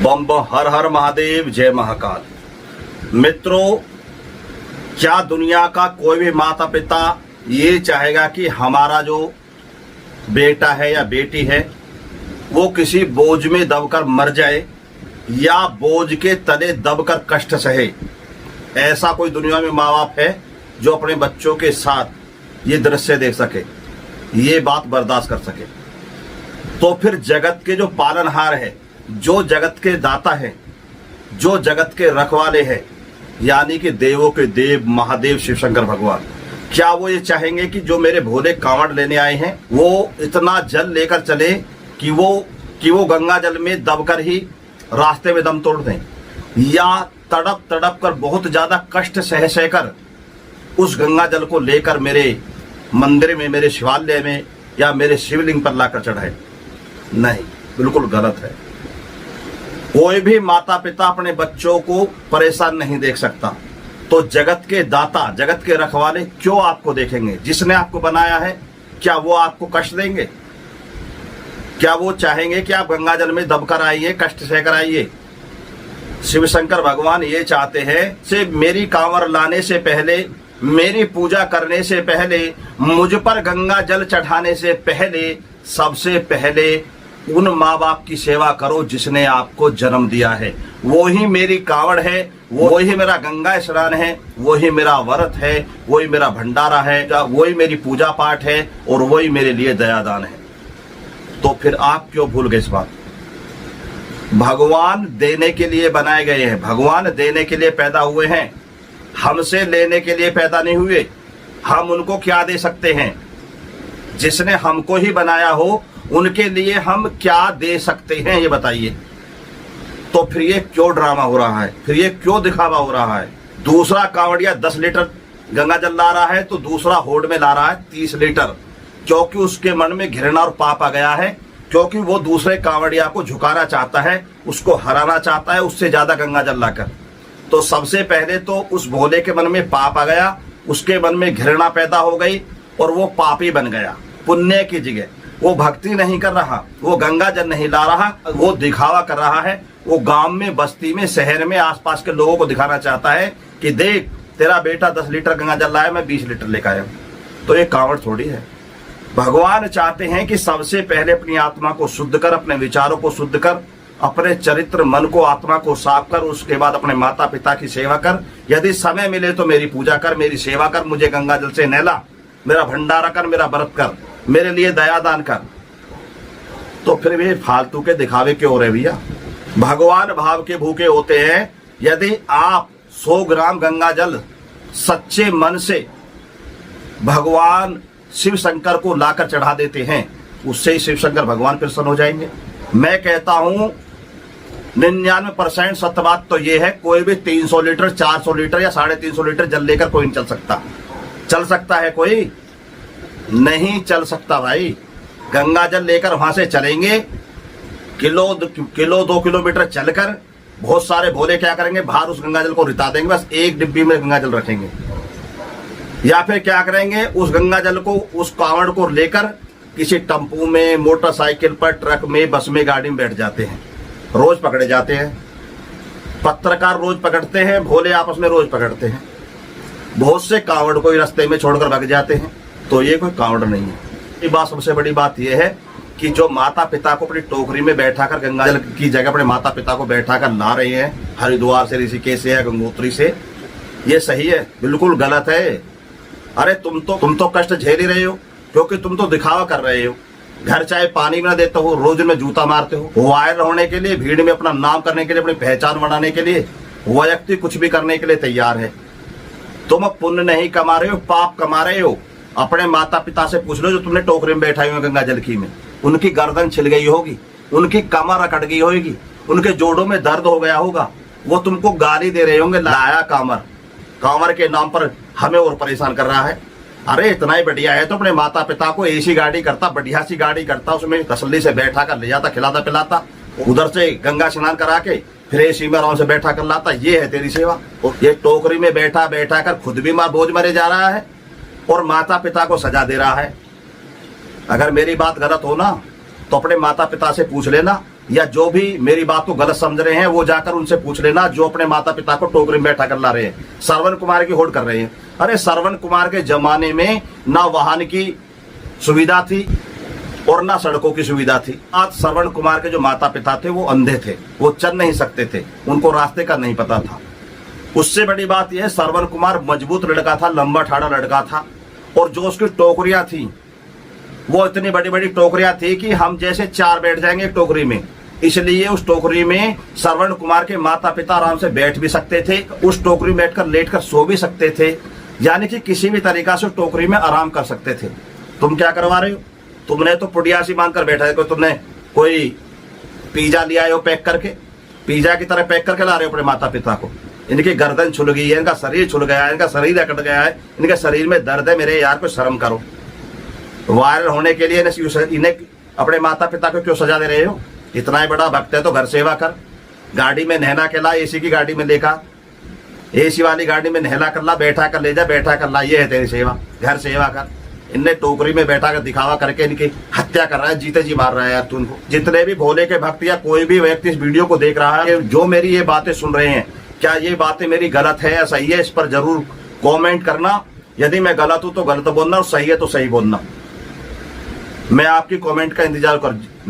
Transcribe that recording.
बम बम, हर हर महादेव, जय महाकाल। मित्रों, क्या दुनिया का कोई भी माता पिता ये चाहेगा कि हमारा जो बेटा है या बेटी है वो किसी बोझ में दबकर मर जाए या बोझ के तले दबकर कष्ट सहे? ऐसा कोई दुनिया में माँ बाप है जो अपने बच्चों के साथ ये दृश्य देख सके, ये बात बर्दाश्त कर सके? तो फिर जगत के जो पालनहार है, जो जगत के दाता है, जो जगत के रखवाले हैं, यानी कि देवों के देव महादेव शिव शंकर भगवान, क्या वो ये चाहेंगे कि जो मेरे भोले कांवड़ लेने आए हैं वो इतना जल लेकर चले कि वो गंगा जल में दबकर ही रास्ते में दम तोड़ दें, या तड़प तड़प कर बहुत ज्यादा कष्ट सह सहकर उस गंगा जल को लेकर मेरे मंदिर में, मेरे शिवालय में या मेरे शिवलिंग पर लाकर चढ़ाए? नहीं, बिल्कुल गलत है। कोई भी माता पिता अपने बच्चों को परेशान नहीं देख सकता, तो जगत के दाता, जगत के रखवाले क्यों आपको देखेंगे? जिसने आपको बनाया है, क्या वो आपको कष्ट देंगे? क्या वो चाहेंगे कि आप गंगा जल में दबकर आइए, कष्ट सहकर आइए? शिव शंकर भगवान ये चाहते हैं से मेरी कांवर लाने से पहले, मेरी पूजा करने से पहले, मुझ पर गंगा जल चढ़ाने से पहले, सबसे पहले उन माँ बाप की सेवा करो जिसने आपको जन्म दिया है। वो ही मेरी कांवड़ है, वो ही मेरा गंगा स्नान है, वो ही मेरा व्रत है, वही मेरा भंडारा है, वही मेरी पूजा पाठ है और वही मेरे लिए दयादान है। तो फिर आप क्यों भूल गए इस बात? भगवान देने के लिए बनाए गए हैं, भगवान देने के लिए पैदा हुए हैं, हमसे लेने के लिए पैदा नहीं हुए। हम उनको क्या दे सकते हैं? जिसने हमको ही बनाया हो उनके लिए हम क्या दे सकते हैं, ये बताइए। तो फिर ये क्यों ड्रामा हो रहा है? फिर ये क्यों दिखावा हो रहा है? दूसरा कांवड़िया 10 लीटर गंगा जल ला रहा है तो दूसरा होड़ में ला रहा है 30 लीटर, क्योंकि उसके मन में घृणा और पाप आ गया है, क्योंकि वो दूसरे कांवड़िया को झुकाना चाहता है, उसको हराना चाहता है उससे ज्यादा गंगा जल लाकर। तो सबसे पहले तो उस भोले के मन में पाप आ गया, उसके मन में घृणा पैदा हो गई और वो पापी बन गया। पुण्य की जगह वो भक्ति नहीं कर रहा, वो गंगा जल नहीं ला रहा, वो दिखावा कर रहा है। वो गांव में, बस्ती में, शहर में, आसपास के लोगों को दिखाना चाहता है कि देख तेरा बेटा 10 लीटर गंगा जल लाया, मैं 20 लीटर लेकर आया। तो ये कांवड़ थोड़ी है। भगवान चाहते हैं कि सबसे पहले अपनी आत्मा को शुद्ध कर, अपने विचारों को शुद्ध कर, अपने चरित्र, मन को, आत्मा को साफ कर, उसके बाद अपने माता पिता की सेवा कर। यदि समय मिले तो मेरी पूजा कर, मेरी सेवा कर, मुझे गंगा जल से नहला, मेरा भंडारा कर, मेरा व्रत कर, मेरे लिए दयादान कर। तो फिर भी फालतू के दिखावे क्यों हो रहे भैया? भगवान भाव के भूखे होते हैं। यदि आप 100 ग्राम गंगा जल सच्चे मन से भगवान शिव शंकर को लाकर चढ़ा देते हैं, उससे ही शिव शंकर भगवान प्रसन्न हो जाएंगे। मैं कहता हूं 99% सत्य बात तो यह है, कोई भी 300 लीटर, 400 लीटर या 350 लीटर जल लेकर कोई नहीं चल सकता। चल सकता है कोई? नहीं चल सकता भाई। गंगा जल लेकर वहां से चलेंगे, किलो 2 किलोमीटर चलकर बहुत सारे भोले क्या करेंगे, बाहर उस गंगा जल को रिता देंगे, बस एक डिब्बी में गंगा जल रखेंगे। या फिर क्या करेंगे, उस गंगा जल को, उस कांवड़ को लेकर किसी टेम्पू में, मोटरसाइकिल पर, ट्रक में, बस में, गाड़ी में बैठ जाते हैं। रोज पकड़े जाते हैं, पत्रकार रोज पकड़ते हैं, भोले आपस में रोज पकड़ते हैं। बहुत से कांवड़ को रास्ते में छोड़कर भाग जाते हैं। तो ये कोई कांवड़ नहीं है। ये बात, सबसे बड़ी बात यह है कि जो माता पिता को अपनी टोकरी में बैठाकर गंगा जल की जगह अपने माता पिता को बैठाकर ला रहे हैं, हरिद्वार से, ऋषिकेश से या गंगोत्री से, ये सही है? बिल्कुल गलत है। अरे तुम तो कष्ट झेल ही रहे हो, क्योंकि तुम तो दिखावा कर रहे हो। घर चाहे पानी में न देते हो, रोज में जूता मारते हो, वायरल होने के लिए, भीड़ में अपना नाम करने के लिए, अपनी पहचान बनाने के लिए, वो व्यक्ति कुछ भी करने के लिए तैयार है। तुम पुण्य नहीं कमा रहे हो, पाप कमा रहे हो। अपने माता पिता से पूछ लो जो तुमने टोकरी में बैठाई हुई गंगा जल की में, उनकी गर्दन छिल गई होगी, उनकी कमर अकड़ गई होगी, उनके जोड़ों में दर्द हो गया होगा, वो तुमको गाली दे रहे होंगे, लाया कांवर के नाम पर हमें और परेशान कर रहा है। अरे इतना ही बढ़िया है तो अपने माता पिता को ऐसी गाड़ी करता, बढ़िया सी गाड़ी करता, उसमें तसल्ली से बैठा कर ले जाता, खिलाता पिलाता, उधर से गंगा स्नान करा के फिर एसी में आराम से बैठा कर लाता। ये है तेरी सेवा? ये टोकरी में बैठा बैठा कर खुद भी बोझ मरे जा रहा है और माता पिता को सजा दे रहा है। अगर मेरी बात गलत हो ना तो अपने माता पिता से पूछ लेना, या जो भी मेरी बात को गलत समझ रहे हैं वो जाकर उनसे पूछ लेना, जो अपने माता पिता को टोकरी में बैठा कर ला रहे हैं, श्रवण कुमार की होड़ कर रहे हैं। अरे श्रवण कुमार के जमाने में ना वाहन की सुविधा थी और ना सड़कों की सुविधा थी। आज श्रवण कुमार के जो माता पिता थे वो अंधे थे, वो चल नहीं सकते थे, उनको रास्ते का नहीं पता था। उससे बड़ी बात यह है, श्रवण कुमार मजबूत लड़का था, लंबा ठाड़ा लड़का था, और जो उसकी टोकरियां थी वो इतनी बड़ी बड़ी टोकरियां थी कि हम जैसे 4 बैठ जाएंगे एक टोकरी में, इसलिए उस टोकरी में श्रवण कुमार के माता पिता आराम से बैठ भी सकते थे, उस टोकरी में बैठकर लेटकर सो भी सकते थे, यानी कि किसी भी तरीका से टोकरी में आराम कर सकते थे। तुम क्या करवा रहे हो? तुमने तो पुड़ियासी मानकर बैठा है, तुमने कोई पिज्जा लिया है पैक करके, पिज्जा की तरह पैक करके ला रहे हो अपने माता पिता को। इनकी गर्दन छुल गई है, इनका शरीर छुल गया है, इनका शरीर अकड़ गया है, इनके शरीर में दर्द है। मेरे यार को शर्म करो। वायरल होने के लिए इन्हें अपने माता पिता को क्यों सजा दे रहे हो? इतना ही बड़ा भक्त है तो घर सेवा कर, गाड़ी में नहला के ला, एसी की गाड़ी में लेकर, एसी वाली गाड़ी में नहला कर ला, बैठा कर ले जा, बैठा कर ला, ये है तेरी सेवा, घर सेवा कर। इनने टोकरी में बैठा कर दिखावा करके इनकी हत्या कर रहा है, जीते जी मार रहा है यार तू उनको। जितने भी भोले के भक्त या कोई भी व्यक्ति इस वीडियो को देख रहा है, जो मेरी ये बातें सुन रहे हैं, क्या ये बातें मेरी गलत है या सही है, इस पर जरूर कमेंट करना। यदि मैं गलत हूं तो गलत बोलना और सही है तो सही बोलना। मैं आपकी कमेंट का इंतजार कर